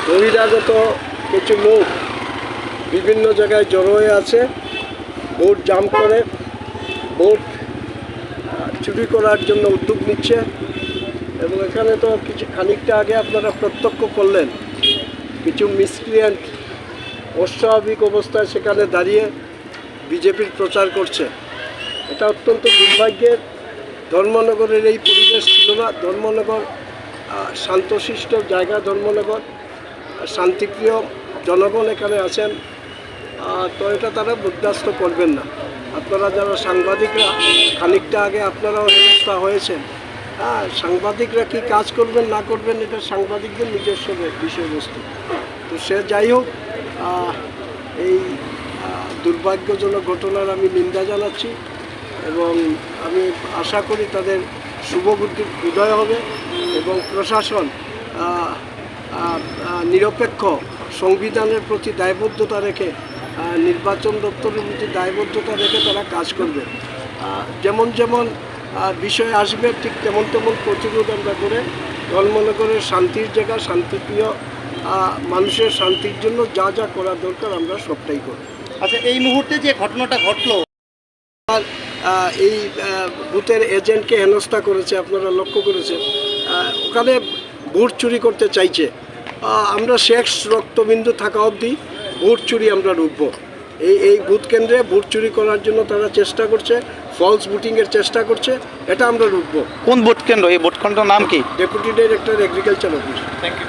বহিরাগত কিছু লোক বিভিন্ন জায়গায় জড়ো হয়ে আছে, ভোট জাম করে ভোট চুরি করার জন্য উদ্যোগ নিচ্ছে। এবং এখানে তো খানিকটা আগে আপনারা প্রত্যক্ষ করলেন কিছু মিসক্রিয়েন্ট অস্বাভাবিক অবস্থায় সেখানে দাঁড়িয়ে বিজেপির প্রচার করছে। এটা অত্যন্ত দুর্ভাগ্যের। ধর্মনগরের এই পরিবেশ ছিল না। ধর্মনগর শান্তশিষ্ট জায়গা, ধর্মনগর শান্তিপ্রিয় জনগণ এখানে আছেন। তো এটা তারা বরদাস্ত করবেন না। আপনারা যারা সাংবাদিকরা খানিকটা আগে আপনারাও হেনস্থা হয়েছেন। সাংবাদিকরা কি কাজ করবেন না করবেন এটা সাংবাদিকদের নিজস্ব বিষয়বস্তু। তো সে যাই হোক, এই দুর্ভাগ্যজনক ঘটনার আমি নিন্দা জানাচ্ছি এবং আমি আশা করি তাদের শুভবুদ্ধির উদয় হবে এবং প্রশাসন নিরপেক্ষ সংবিধানের প্রতি দায়বদ্ধতা রেখে, নির্বাচন দপ্তরের প্রতি দায়বদ্ধতা রেখে তারা কাজ করবে। যেমন যেমন বিষয় আসবে ঠিক তেমন তেমন প্রতিরোধ আমরা করে ধর্মনগরের শান্তির জায়গা, শান্তিপ্রিয় মানুষের শান্তির জন্য যা যা করা দরকার আমরা সবটাই করি। আচ্ছা, এই মুহূর্তে যে ঘটনাটা ঘটলো, এই বুথের এজেন্টকে হেনস্থা করেছে, আপনারা লক্ষ্য করেছেন। ওখানে ভোট চুরি করতে চাইছে। আমরা শেষ রক্তবিন্দু থাকা অবধি ভোট চুরি আমরা রুখবো। এই বুথ কেন্দ্রে ভোট চুরি করার জন্য তারা চেষ্টা করছে, ফলস ভোটিংয়ের চেষ্টা করছে, এটা আমরা রুখবো। কোন ভোট কেন্দ্র? এই ভোট কেন্দ্রের নাম কি? Deputy director agriculture office. Thank you.